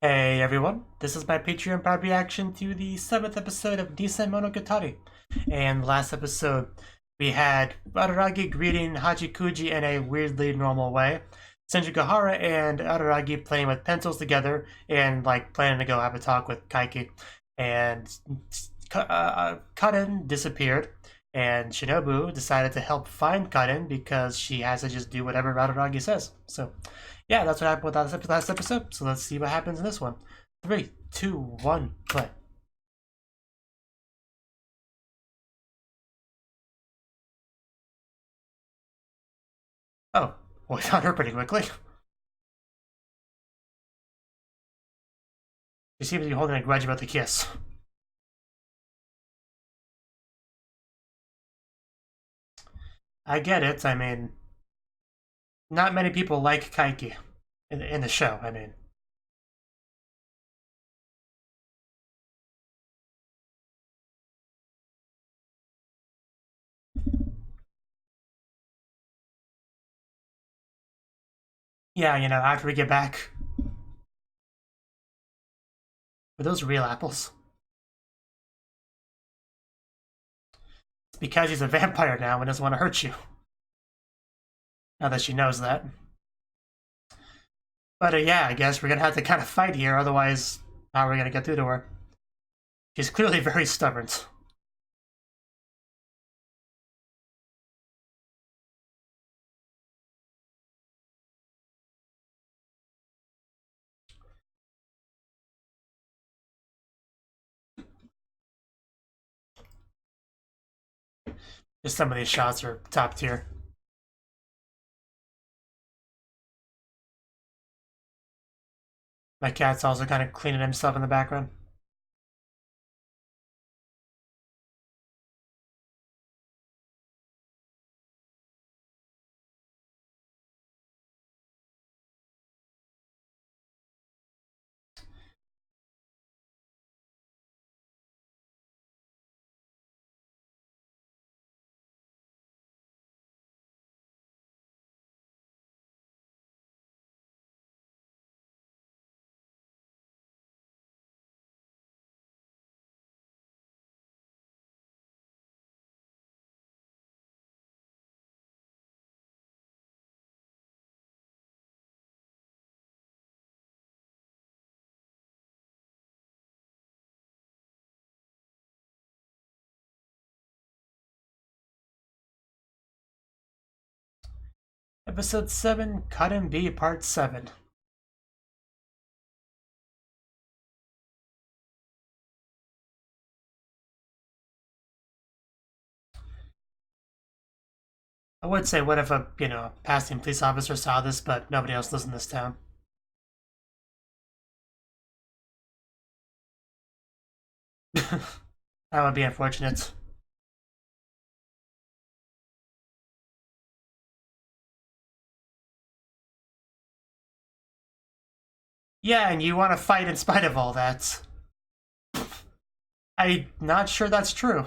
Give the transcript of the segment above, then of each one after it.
Hey everyone, this is my Patreon proud reaction to the 7th episode of Nisemonogatari. And last episode, we had Araragi greeting Hachikuji in a weirdly normal way, Senjugahara and Araragi playing with pencils together and planning to go have a talk with Kaiki. And Kaden disappeared, and Shinobu decided to help find Kaden because she has to just do whatever Araragi says. So yeah, that's what happened with that last episode. So let's see what happens in this one. 3, 2, 1, play. Oh, well, we found her pretty quickly. She seems to be holding a grudge about the kiss. I get it. I mean, not many people like Kaiki in the show. I mean, yeah, after we get back. Were those real apples? It's because he's a vampire now and doesn't want to hurt you. Now that she knows that. But yeah, I guess we're gonna have to kind of fight here, otherwise, how are we gonna get through to her? She's clearly very stubborn. Just some of these shots are top tier. My cat's also kind of cleaning himself in the background. Episode 7, Cut and B, Part 7. I would say, what if a, passing police officer saw this, but nobody else lives in this town? That would be unfortunate. Yeah, and you want to fight in spite of all that. I'm not sure that's true.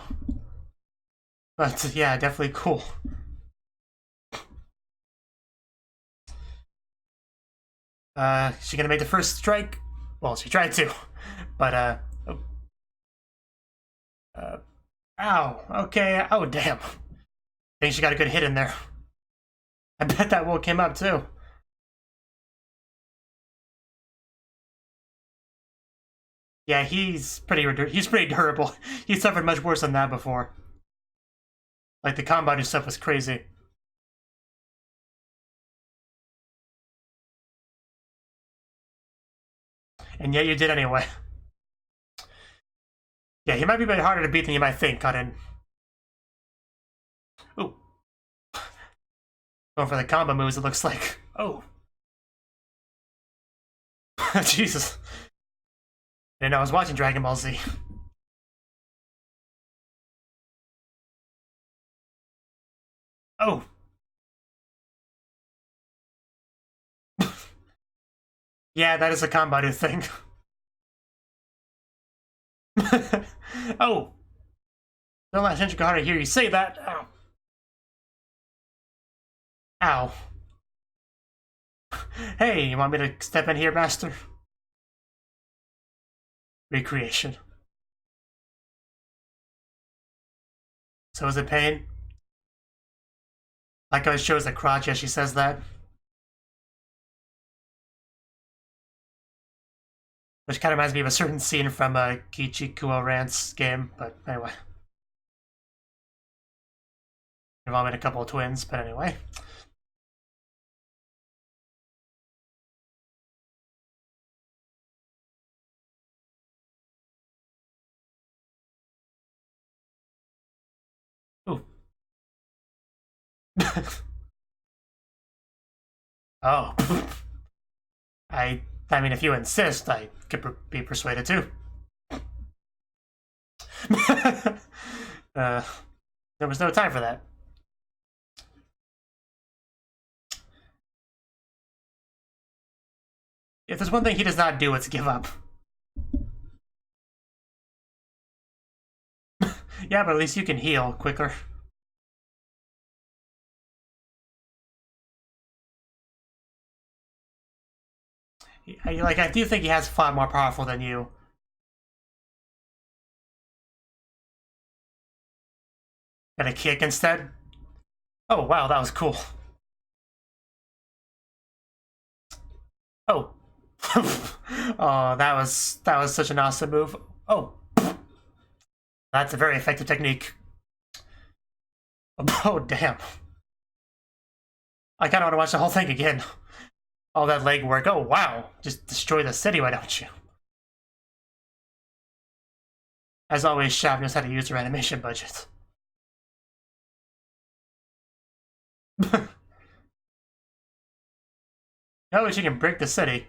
But yeah, definitely cool. She gonna make the first strike? Well, she tried to. But, ow. Okay. Oh, damn. I think she got a good hit in there. I bet that woke him up, too. Yeah, he's pretty durable. He suffered much worse than that before. Like, the combat stuff was crazy. And yet you did anyway. Yeah, he might be a bit harder to beat than you might think, Cuttin. Ooh. Going for the combo moves, it looks like. Oh. Jesus. I didn't know I was watching Dragon Ball Z. Oh. Yeah, that is a combo thing. Oh. Don't let Senjugahara hear you say that. Ow. Ow. Hey, you want me to step in here, master? recreation. So is it pain? Like how it shows the crotch as she says that. Which kind of reminds me of a certain scene from a Kichikuo Rant's game, but anyway. Involving a couple of twins, but anyway. Ooh. Oh. I mean, if you insist, I could be persuaded too. There was no time for that. If there's one thing he does not do, it's give up. Yeah, but at least you can heal quicker. I do think he has far more powerful than you. Got a kick instead? Oh, wow, that was cool. Oh. Oh, that was such an awesome move. Oh. That's a very effective technique. Oh, damn. I kind of want to watch the whole thing again. All that leg work. Oh, wow. Just destroy the city, why don't you? As always, Shav knows how to use her animation budget. No, she can break the city.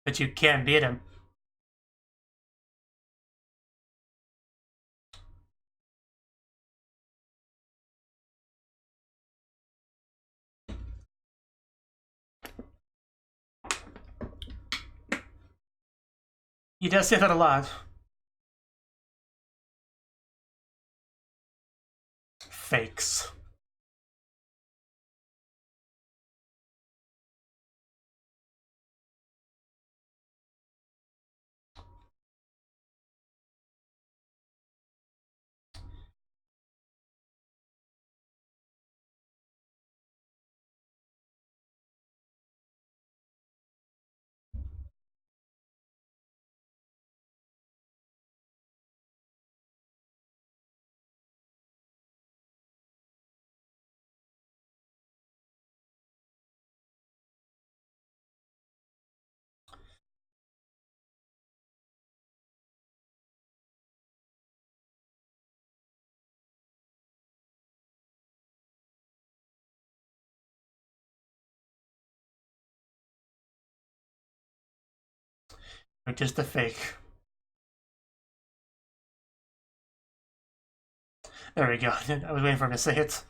But you can't beat him. He does say that a lot. Fakes. Just a fake. There we go. I was waiting for him to say it.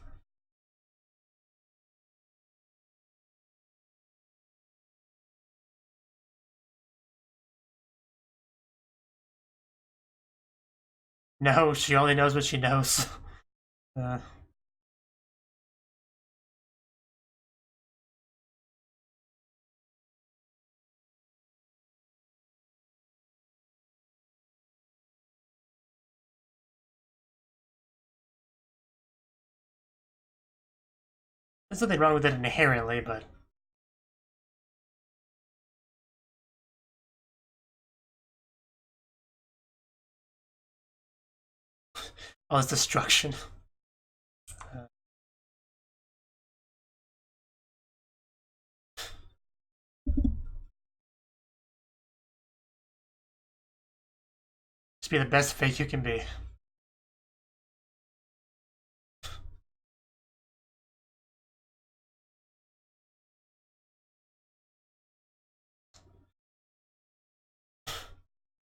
No, she only knows what she knows. There's nothing wrong with it inherently, but... all this destruction. Just be the best fake you can be.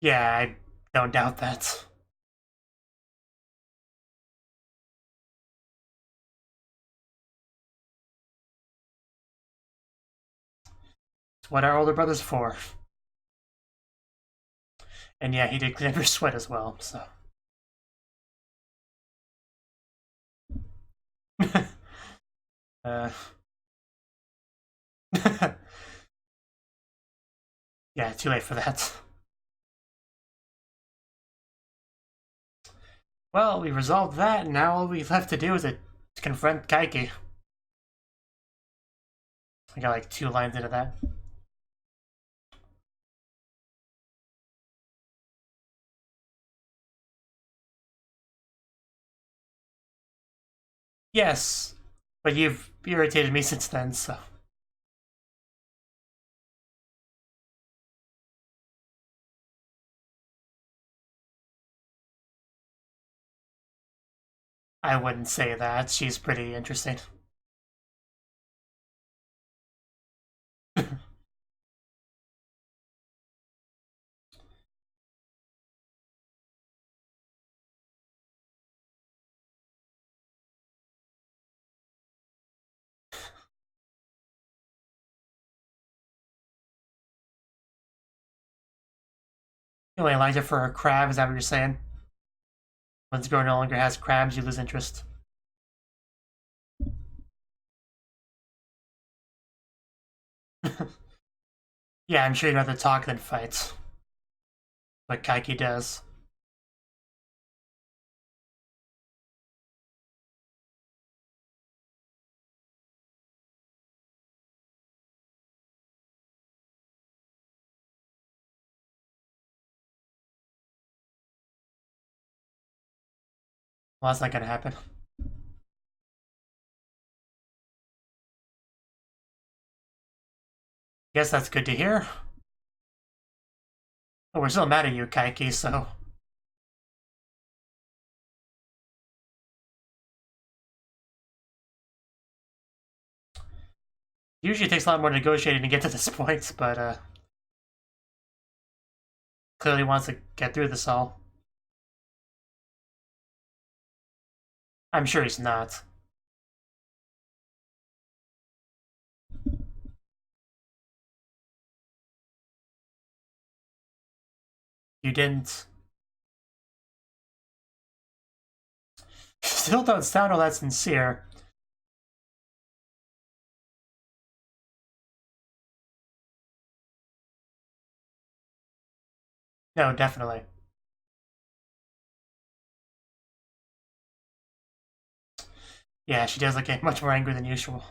Yeah, I don't doubt that. It's what our older brother's for. And yeah, he did clean up your sweat as well, so. Uh, yeah, too late for that. Well, we resolved that, and now all we have to do is to confront Kaiki. I got like 2 lines into that. Yes, but you've irritated me since then, so. I wouldn't say that. She's pretty interesting. You only liked her for her crab, is that what you're saying? Once a girl no longer has crabs, you lose interest. Yeah, I'm sure you'd rather talk than fight. What Kaiki does. Well, that's not gonna happen. Guess that's good to hear. But we're still mad at you, Kaiki, so. Usually it takes a lot more negotiating to get to this point, but clearly wants to get through this all. I'm sure he's not. You didn't. Still don't sound all that sincere. No, definitely. Yeah, she does look much more angry than usual.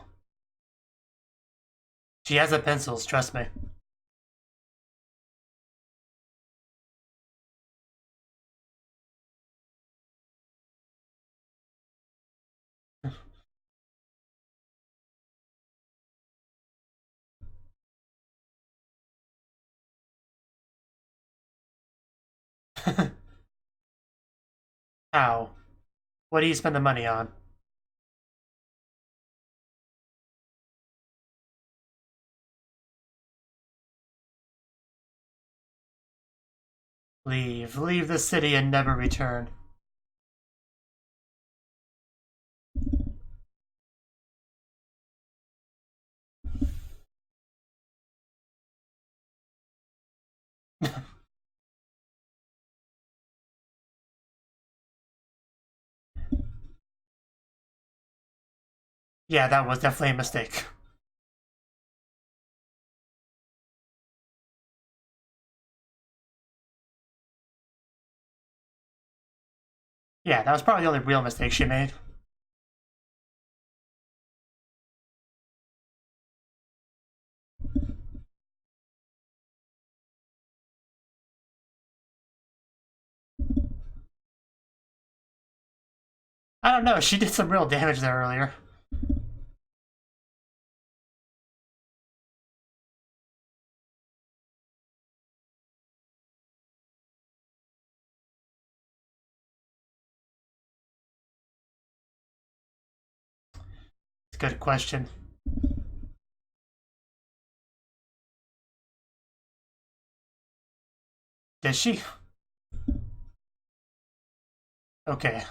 She has the pencils, trust me. How? What do you spend the money on? Leave. Leave the city and never return. Yeah, that was definitely a mistake. Yeah, that was probably the only real mistake she made. I don't know, she did some real damage there earlier. It's a good question. Did she? Okay.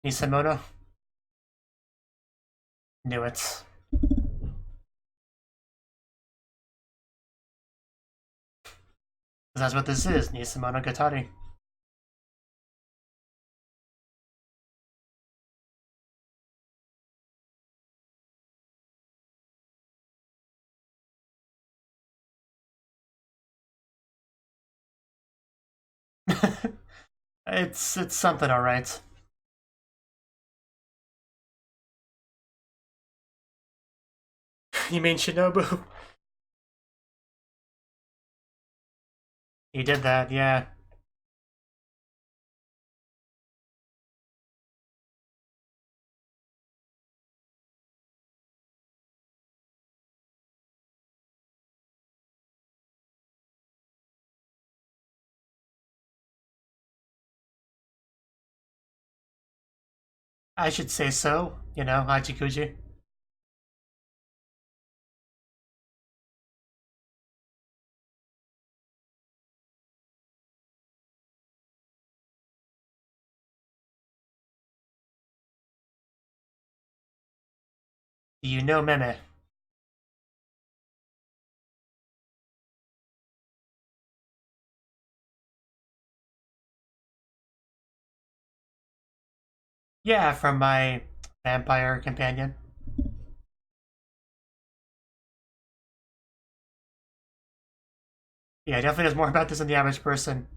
Nisemono? Knew it. That's what this is, Nisemonogatari. It's something, alright. You mean Shinobu? He did that, yeah. I should say so, you know, Hachikuji. Do you know Meme? Yeah, from my vampire companion. Yeah, definitely knows more about this than the average person.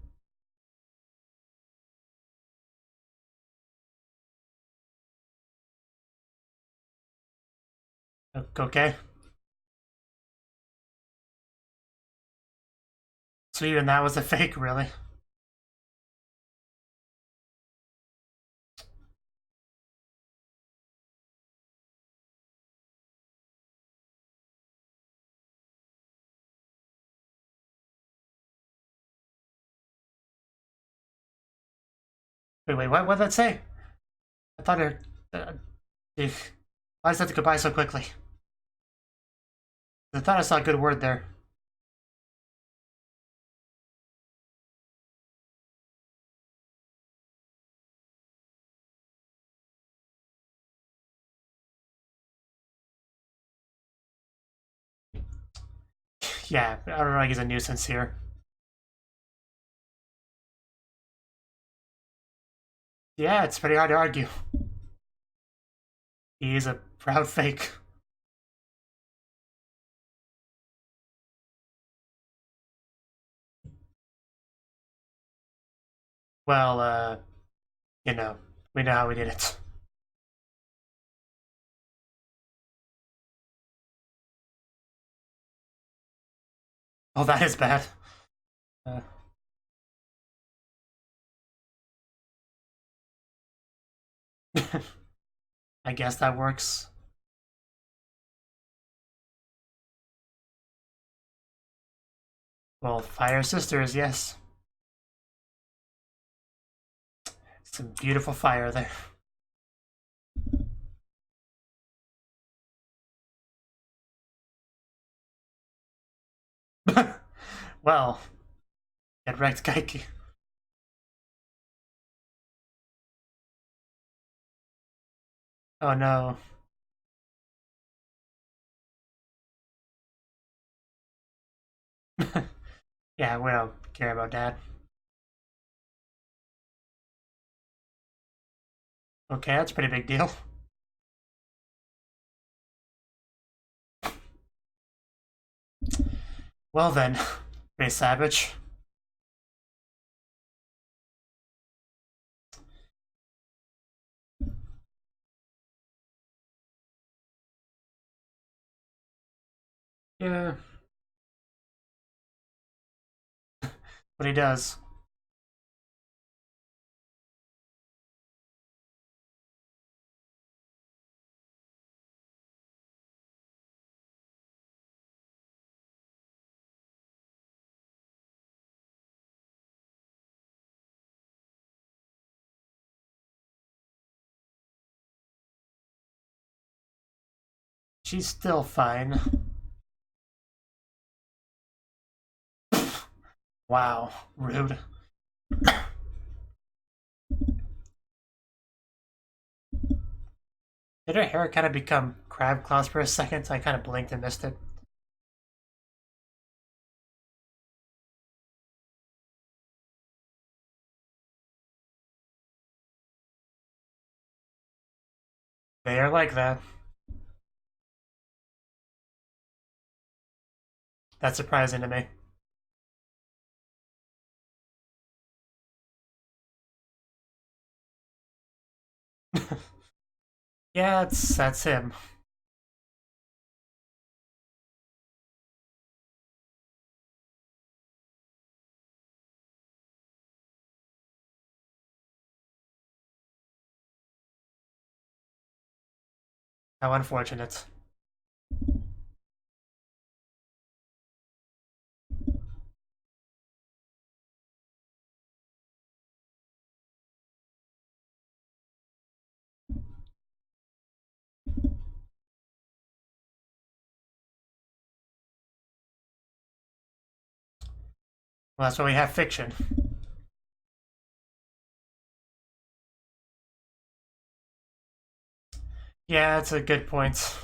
Okay. So even that was a fake, really. Wait, what did that say? I thought it... why does that have to goodbye so quickly? I thought I saw a good word there. Yeah, I don't know, he's a nuisance here. Yeah, it's pretty hard to argue. He is a proud fake. Well, you know, we know how we did it. Oh, that is bad. Uh, I guess that works. Well, fire sisters, yes. Some beautiful fire there. Well, get wrecked, Kaiki. Oh no. Yeah, we don't care about that. Okay, that's a pretty big deal. Well then, pretty savage. Yeah. What he does. She's still fine. Wow, rude. Did her hair kind of become crab claws for a second. I kind of blinked and missed it. They are like that. That's surprising to me. Yeah, that's him. How unfortunate. Well, that's why we have fiction. Yeah, that's a good point.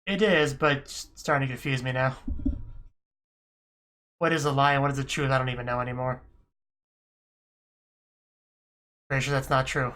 It is, but it's starting to confuse me now. What is a lie and what is the truth? I don't even know anymore. Pretty sure that's not true.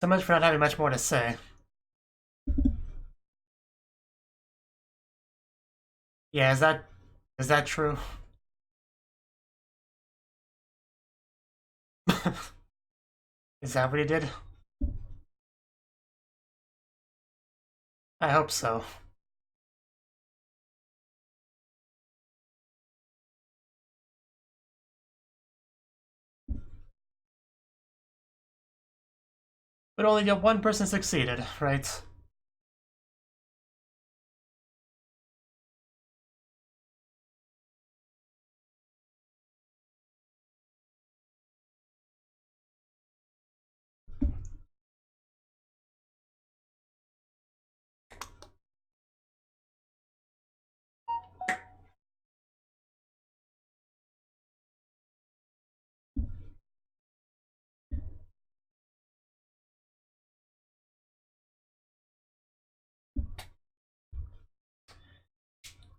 So much for not having much more to say. Yeah, is that true? Is that what he did? I hope so. But only one person succeeded, right?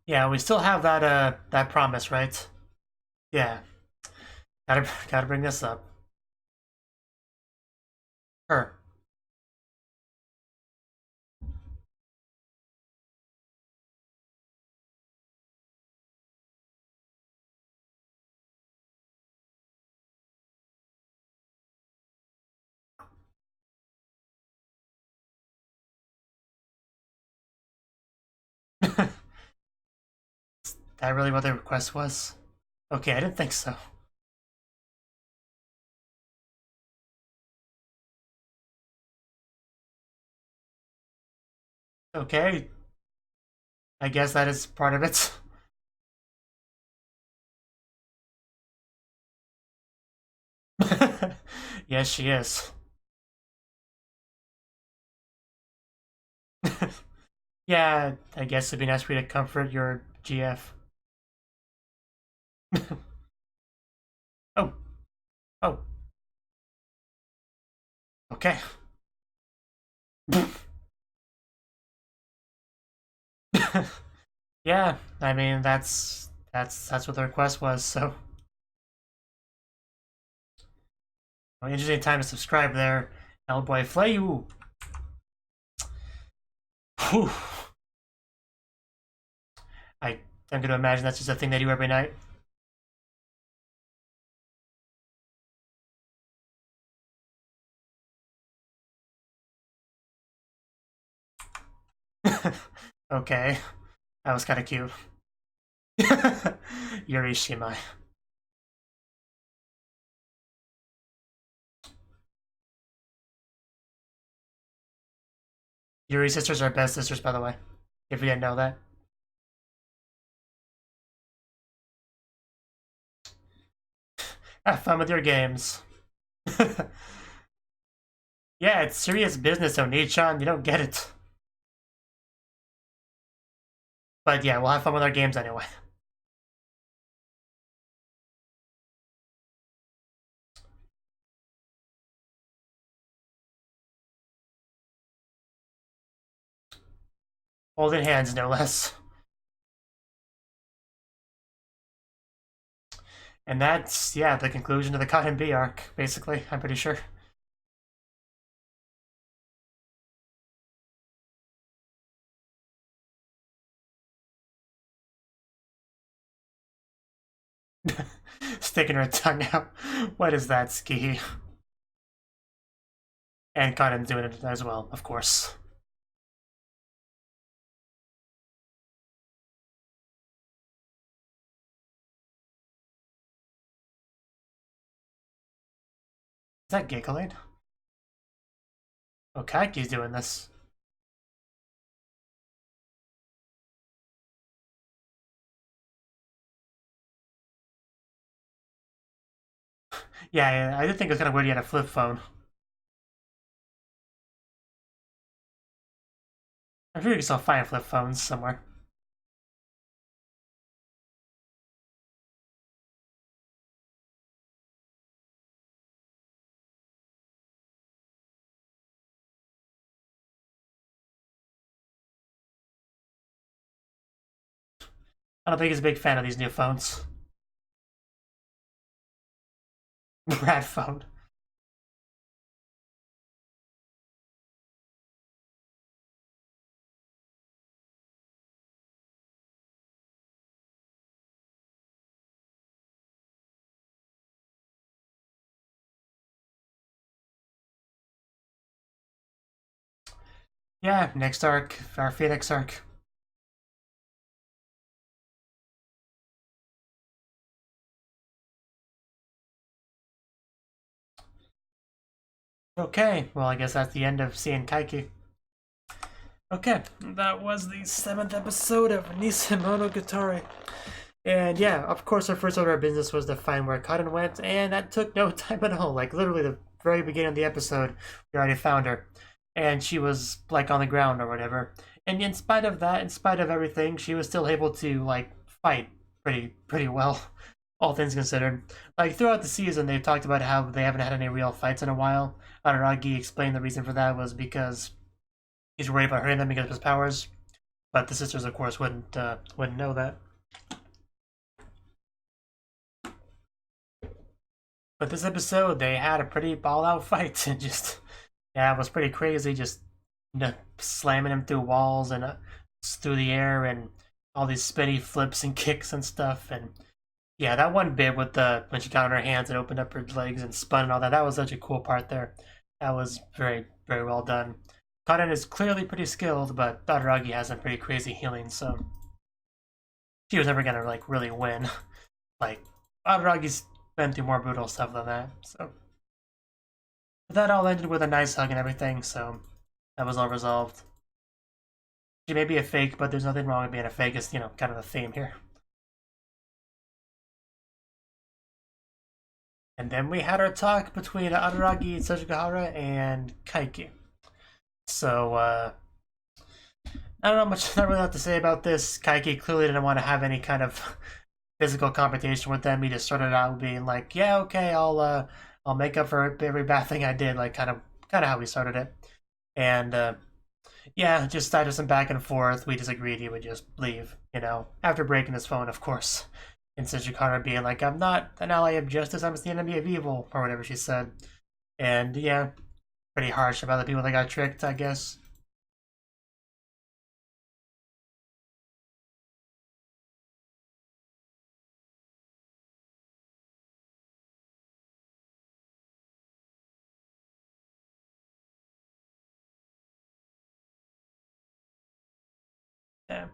Yeah, we still have that promise, right? Yeah. Gotta bring this up. Her. That really what the request was? Okay, I didn't think so. Okay. I guess that is part of it. Yes, she is. Yeah, I guess it'd be nice for you to comfort your GF. Oh, oh, okay. Yeah, I mean that's what the request was. So, well, interesting time to subscribe there, Hellboy Flayu. Whew. I'm gonna imagine that's just a thing they do every night. Okay, that was kind of cute. Yuri Shimai. Yuri sisters are best sisters, by the way, if you didn't know that. Have fun with your games. Yeah, it's serious business, Oni-chan. You don't get it. But yeah, we'll have fun with our games anyway. Holding hands, no less. And that's, yeah, the conclusion of the Cotton B arc, basically, I'm pretty sure. Sticking her tongue out. What is that, Ski? And Cotton's doing it as well, of course. Is that giggling? Oh, Kaiki's doing this. Yeah, I did think it was kind of weird he had a flip phone. I'm sure you can still find flip phones somewhere. I don't think he's a big fan of these new phones. Rat phone. Yeah, next arc, our Phoenix arc. Okay, well, I guess that's the end of seeing Kaiki. Okay, that was the 7th episode of Nisemonogatari. And yeah, of course, our first order of business was to find where Cotton went, and that took no time at all. Like, literally, the very beginning of the episode, we already found her. And she was, like, on the ground or whatever. And in spite of that, in spite of everything, she was still able to, like, fight pretty well, all things considered. Like, throughout the season, they've talked about how they haven't had any real fights in a while. Araragi explained the reason for that was because he's worried about hurting them because of his powers. But the sisters, of course, wouldn't know that. But this episode, they had a pretty all-out fight, and just yeah, it was pretty crazy. Just slamming him through walls and through the air, and all these spinny flips and kicks and stuff. And yeah, that one bit with the when she got on her hands and opened up her legs and spun and all that, that was such a cool part there. That was very well done. Kaden is clearly pretty skilled, but Araragi has some pretty crazy healing, so she was never gonna like really win. Like Araragi's been through more brutal stuff than that, so. But that all ended with a nice hug and everything, so that was all resolved. She may be a fake, but there's nothing wrong with being a fake. It's, you know, kind of the theme here. And then we had our talk between Araragi, Tsujigahara, and Kaiki. So, I don't know much, not really lot to say about this. Kaiki clearly didn't want to have any kind of physical confrontation with them. He just started out being like, "Yeah, okay, I'll make up for every bad thing I did." Like kind of how we started it. And yeah, just after some back and forth, we just agreed he would just leave. You know, after breaking his phone, of course. And Tsujigahara being like, "I'm not an ally of justice. I'm just the enemy of evil," or whatever she said. And yeah, pretty harsh about the people that got tricked, I guess. Yeah.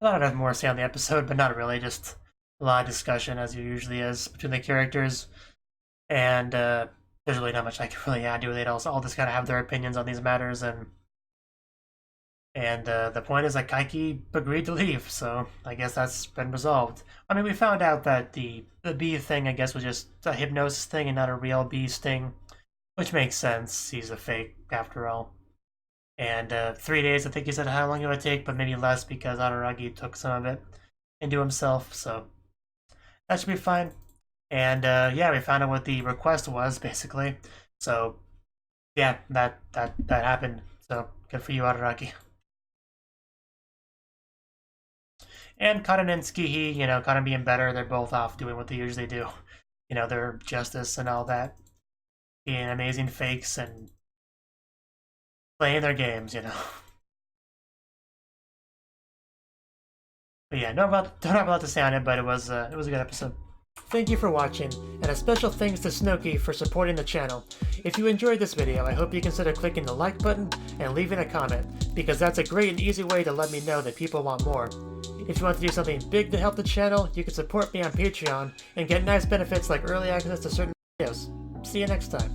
A lot of more to say on the episode, but not really. Just a lot of discussion, as there usually is, between the characters. And there's really not much I can really add to it. They all just kind of have their opinions on these matters. And And the point is that Kaiki agreed to leave, so I guess that's been resolved. I mean, we found out that the bee thing, I guess, was just a hypnosis thing and not a real bee sting, which makes sense. He's a fake, after all. And 3 days, I think he said how long it would take, but maybe less because Araragi took some of it into himself, so that should be fine. And yeah, we found out what the request was, basically. So yeah, that happened. So good for you, Araragi. And Karan and Skihi, you know, Karan being better, they're both off doing what they usually do. You know, their justice and all that. Being amazing fakes and playing their games, you know. But yeah, don't have a lot to say on it, but it was a good episode. Thank you for watching, and a special thanks to Cnouki for supporting the channel. If you enjoyed this video, I hope you consider clicking the like button and leaving a comment, because that's a great and easy way to let me know that people want more. If you want to do something big to help the channel, you can support me on Patreon and get nice benefits like early access to certain videos. See you next time.